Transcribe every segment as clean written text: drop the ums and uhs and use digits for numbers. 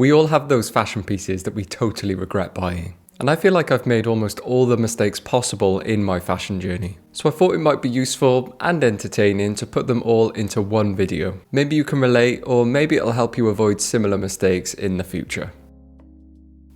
We all have those fashion pieces that we totally regret buying. And I feel like I've made almost all the mistakes possible in my fashion journey. So I thought it might be useful and entertaining to put them all into one video. Maybe you can relate, or maybe it'll help you avoid similar mistakes in the future.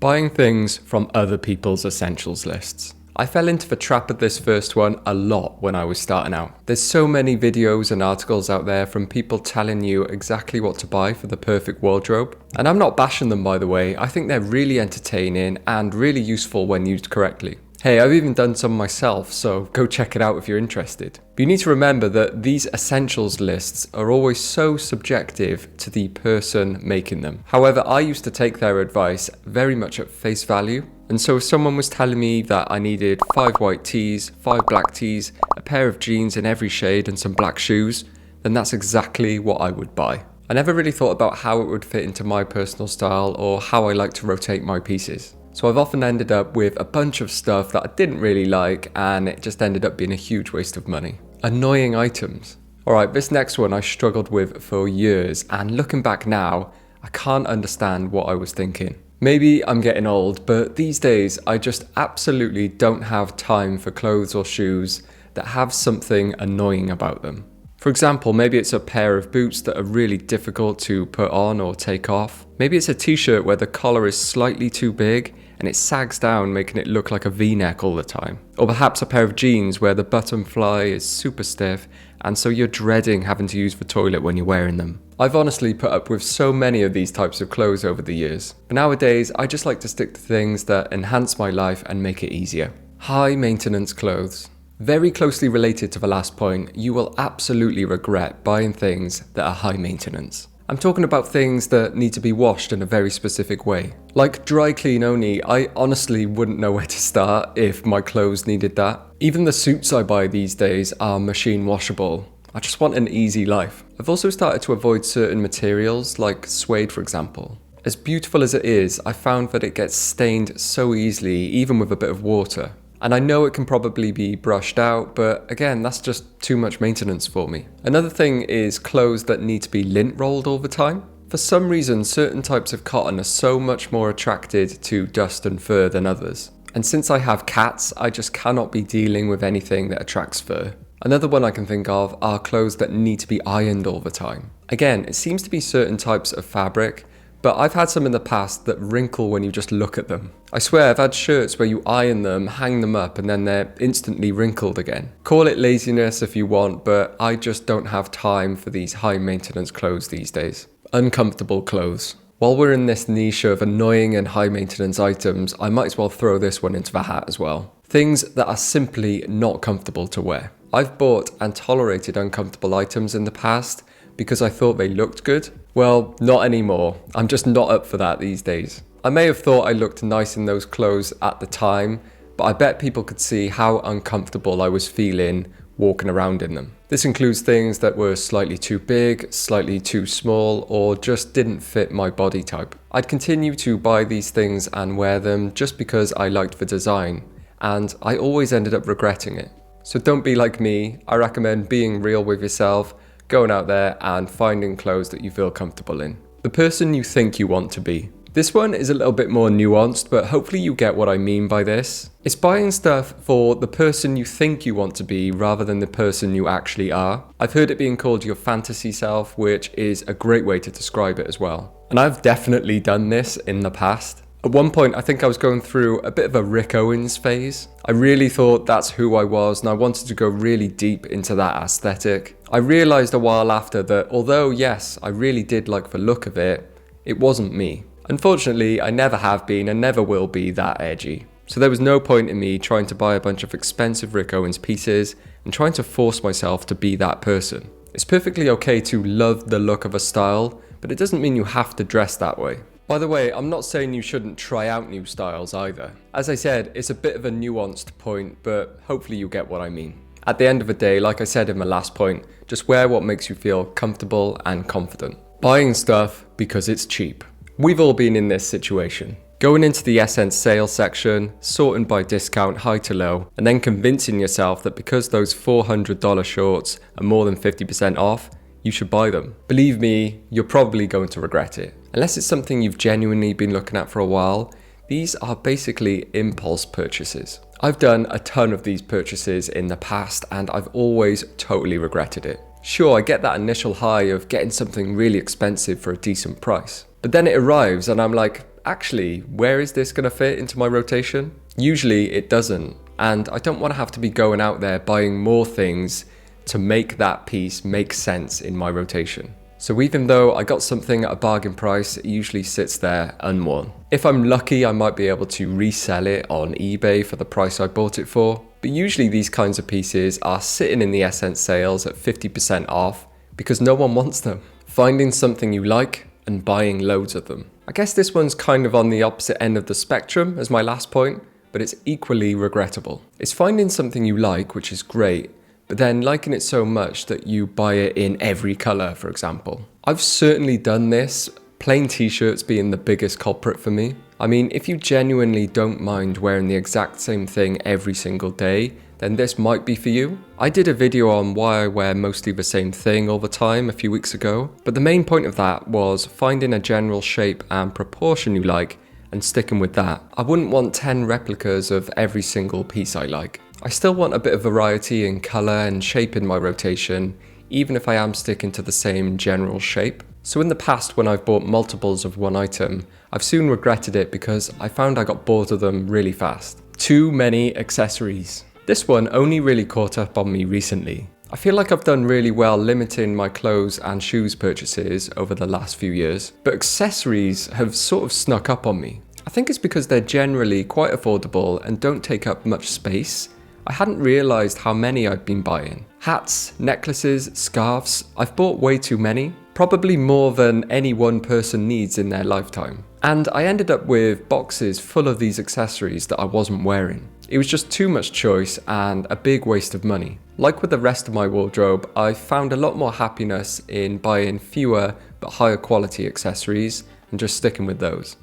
Buying things from other people's essentials lists. I fell into the trap of this first one a lot when I was starting out. There's so many videos and articles out there from people telling you exactly what to buy for the perfect wardrobe. And I'm not bashing them, by the way. I think they're really entertaining and really useful when used correctly. Hey, I've even done some myself, so go check it out if you're interested. But you need to remember that these essentials lists are always so subjective to the person making them. However, I used to take their advice very much at face value. And so if someone was telling me that I needed 5 white tees, 5 black tees, a pair of jeans in every shade and some black shoes, then that's exactly what I would buy. I never really thought about how it would fit into my personal style or how I like to rotate my pieces. So I've often ended up with a bunch of stuff that I didn't really like, and it just ended up being a huge waste of money. Annoying items. Alright, this next one I struggled with for years, and looking back now, I can't understand what I was thinking. Maybe I'm getting old, but these days I just absolutely don't have time for clothes or shoes that have something annoying about them. For example, maybe it's a pair of boots that are really difficult to put on or take off. Maybe it's a t-shirt where the collar is slightly too big and it sags down, making it look like a v-neck all the time. Or perhaps a pair of jeans where the button fly is super stiff and so you're dreading having to use the toilet when you're wearing them. I've honestly put up with so many of these types of clothes over the years. But nowadays, I just like to stick to things that enhance my life and make it easier. High maintenance clothes. Very closely related to the last point, you will absolutely regret buying things that are high maintenance. I'm talking about things that need to be washed in a very specific way. Like dry clean only, I honestly wouldn't know where to start if my clothes needed that. Even the suits I buy these days are machine washable. I just want an easy life. I've also started to avoid certain materials, like suede for example. As beautiful as it is, I found that it gets stained so easily, even with a bit of water. And I know it can probably be brushed out, but again, that's just too much maintenance for me. Another thing is clothes that need to be lint rolled all the time. For some reason, certain types of cotton are so much more attracted to dust and fur than others. And since I have cats, I just cannot be dealing with anything that attracts fur. Another one I can think of are clothes that need to be ironed all the time. Again, it seems to be certain types of fabric, but I've had some in the past that wrinkle when you just look at them. I swear I've had shirts where you iron them, hang them up, and then they're instantly wrinkled again. Call it laziness if you want, but I just don't have time for these high maintenance clothes these days. Uncomfortable clothes. While we're in this niche of annoying and high maintenance items, I might as well throw this one into the hat as well. Things that are simply not comfortable to wear. I've bought and tolerated uncomfortable items in the past because I thought they looked good. Well, not anymore. I'm just not up for that these days. I may have thought I looked nice in those clothes at the time, but I bet people could see how uncomfortable I was feeling walking around in them. This includes things that were slightly too big, slightly too small, or just didn't fit my body type. I'd continue to buy these things and wear them just because I liked the design, and I always ended up regretting it. So don't be like me. I recommend being real with yourself, going out there and finding clothes that you feel comfortable in. The person you think you want to be. This one is a little bit more nuanced, but hopefully you get what I mean by this. It's buying stuff for the person you think you want to be rather than the person you actually are. I've heard it being called your fantasy self, which is a great way to describe it as well. And I've definitely done this in the past. At one point, I think I was going through a bit of a Rick Owens phase. I really thought that's who I was, and I wanted to go really deep into that aesthetic. I realized a while after that although yes, I really did like the look of it, it wasn't me. Unfortunately, I never have been and never will be that edgy. So there was no point in me trying to buy a bunch of expensive Rick Owens pieces and trying to force myself to be that person. It's perfectly okay to love the look of a style, but it doesn't mean you have to dress that way. By the way, I'm not saying you shouldn't try out new styles either. As I said, it's a bit of a nuanced point, but hopefully you get what I mean. At the end of the day, like I said in my last point, just wear what makes you feel comfortable and confident. Buying stuff because it's cheap. We've all been in this situation. Going into the Essence sales section, sorting by discount high to low, and then convincing yourself that because those $400 shorts are more than 50% off, you should buy them. Believe me, you're probably going to regret it. Unless it's something you've genuinely been looking at for a while, these are basically impulse purchases. I've done a ton of these purchases in the past and I've always totally regretted it. Sure, I get that initial high of getting something really expensive for a decent price, but then it arrives and I'm like, actually, where is this going to fit into my rotation? Usually it doesn't, and I don't want to have to be going out there buying more things to make that piece make sense in my rotation. So even though I got something at a bargain price, it usually sits there unworn. If I'm lucky, I might be able to resell it on eBay for the price I bought it for, but usually these kinds of pieces are sitting in the Essence sales at 50% off because no one wants them. Finding something you like and buying loads of them. I guess this one's kind of on the opposite end of the spectrum as my last point, but it's equally regrettable. It's finding something you like, which is great, but then liking it so much that you buy it in every colour, for example. I've certainly done this, plain t-shirts being the biggest culprit for me. I mean, if you genuinely don't mind wearing the exact same thing every single day, then this might be for you. I did a video on why I wear mostly the same thing all the time a few weeks ago, but the main point of that was finding a general shape and proportion you like and sticking with that. I wouldn't want 10 replicas of every single piece I like. I still want a bit of variety in colour and shape in my rotation, even if I am sticking to the same general shape. So in the past, when I've bought multiples of one item, I've soon regretted it because I found I got bored of them really fast. Too many accessories. This one only really caught up on me recently. I feel like I've done really well limiting my clothes and shoes purchases over the last few years, but accessories have sort of snuck up on me. I think it's because they're generally quite affordable and don't take up much space. I hadn't realised how many I'd been buying. Hats, necklaces, scarves, I've bought way too many, probably more than any one person needs in their lifetime. And I ended up with boxes full of these accessories that I wasn't wearing. It was just too much choice and a big waste of money. Like with the rest of my wardrobe, I found a lot more happiness in buying fewer but higher quality accessories and just sticking with those.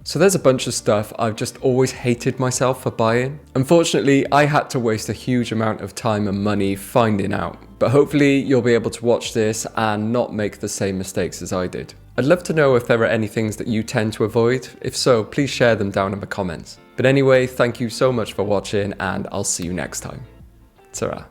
So there's a bunch of stuff I've just always hated myself for buying. Unfortunately, I had to waste a huge amount of time and money finding out, but hopefully you'll be able to watch this and not make the same mistakes as I did. I'd love to know if there are any things that you tend to avoid. If so, please share them down in the comments. But anyway, thank you so much for watching and I'll see you next time. Ta-ra.